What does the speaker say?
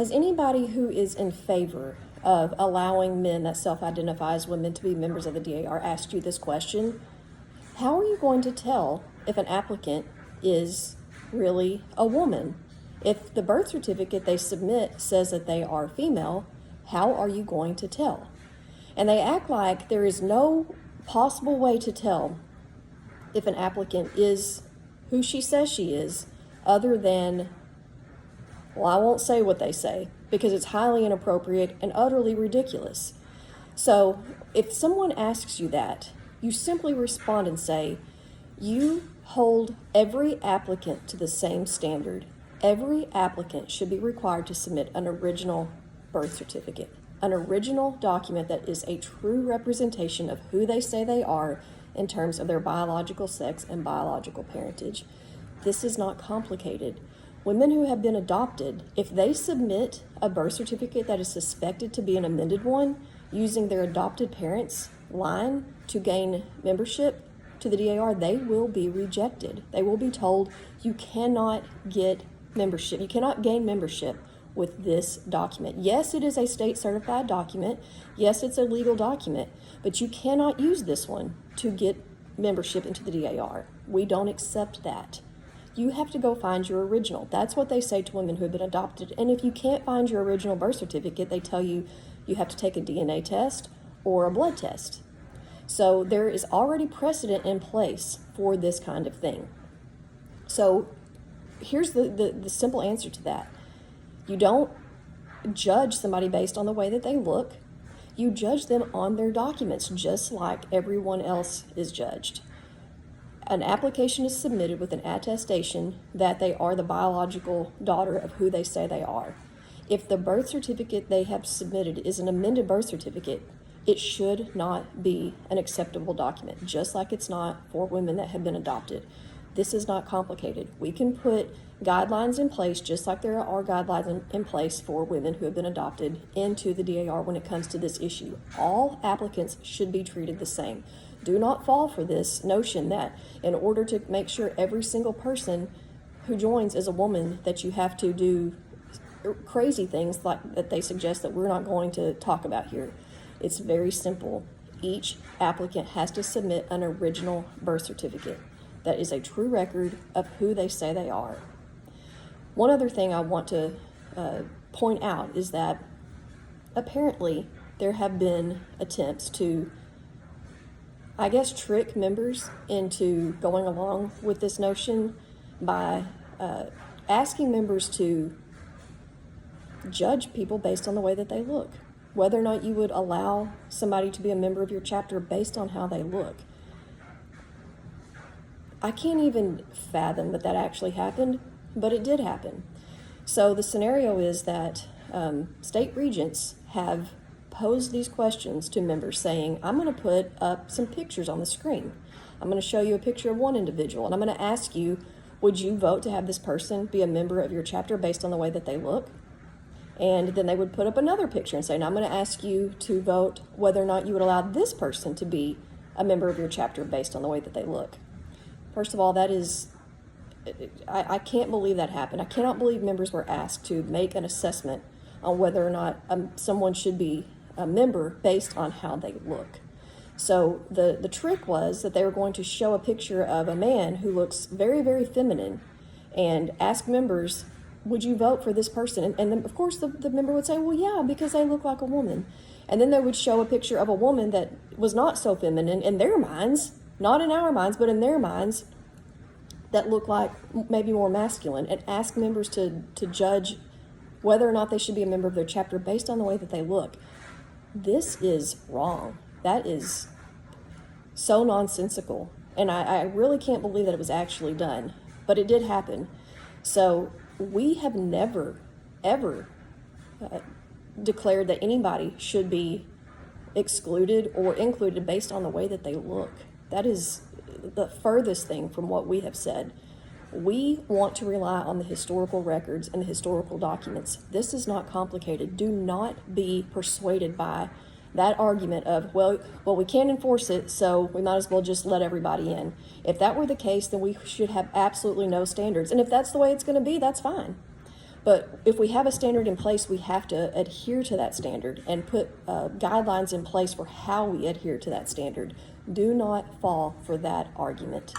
Has anybody who is in favor of allowing men that self-identify as women to be members of the DAR asked you this question? How are you going to tell if an applicant is really a woman? If the birth certificate they submit says that they are female, how are you going to tell? And they act like there is no possible way to tell if an applicant is who she says she is, other than, well, I won't say what they say because it's highly inappropriate and utterly ridiculous. So if someone asks you that, you simply respond and say, you hold every applicant to the same standard. Every applicant should be required to submit an original birth certificate, an original document that is a true representation of who they say they are in terms of their biological sex and biological parentage. This is not complicated. Women who have been adopted, if they submit a birth certificate that is suspected to be an amended one using their adopted parents' line to gain membership to the DAR, they will be rejected. They will be told, you cannot get membership. You cannot gain membership with this document. Yes, it is a state certified document. Yes, it's a legal document, but you cannot use this one to get membership into the DAR. We don't accept that. You have to go find your original. That's what they say to women who have been adopted. And if you can't find your original birth certificate, they tell you you have to take a DNA test or a blood test. So there is already precedent in place for this kind of thing. So here's the simple answer to that. You don't judge somebody based on the way that they look. You judge them on their documents, just like everyone else is judged. An application is submitted with an attestation that they are the biological daughter of who they say they are. If the birth certificate they have submitted is an amended birth certificate, it should not be an acceptable document, just like it's not for women that have been adopted. This is not complicated. We can put guidelines in place, just like there are guidelines in place for women who have been adopted, into the DAR when it comes to this issue. All applicants should be treated the same. Do not fall for this notion that in order to make sure every single person who joins is a woman, that you have to do crazy things like that they suggest that we're not going to talk about here. It's very simple. Each applicant has to submit an original birth certificate that is a true record of who they say they are. One other thing I want to point out is that apparently there have been attempts to, I guess, trick members into going along with this notion by asking members to judge people based on the way that they look, whether or not you would allow somebody to be a member of your chapter based on how they look. I can't even fathom that actually happened, but it did happen. So the scenario is that state regents have posed these questions to members saying, I'm going to put up some pictures on the screen. I'm going to show you a picture of one individual, and I'm going to ask you, would you vote to have this person be a member of your chapter based on the way that they look? And then they would put up another picture and say, now I'm going to ask you to vote whether or not you would allow this person to be a member of your chapter based on the way that they look. First of all, that is, I can't believe that happened. I cannot believe members were asked to make an assessment on whether or not someone should be a member based on how they look. So the trick was that they were going to show a picture of a man who looks very, very feminine and ask members, would you vote for this person? And then, of course, the member would say, well, yeah, because they look like a woman. And then they would show a picture of a woman that was not so feminine in their minds, not in our minds, but in their minds, that looked like maybe more masculine, and ask members to judge whether or not they should be a member of their chapter based on the way that they look. This is wrong. That is so nonsensical. And I really can't believe that it was actually done, but it did happen. So we have never, ever declared that anybody should be excluded or included based on the way that they look. That is the furthest thing from what we have said. We want to rely on the historical records and the historical documents. This is not complicated. Do not be persuaded by that argument of, well, we can't enforce it, so we might as well just let everybody in. If that were the case, then we should have absolutely no standards. And if that's the way it's going to be, that's fine. But if we have a standard in place, we have to adhere to that standard and put guidelines in place for how we adhere to that standard. Do not fall for that argument.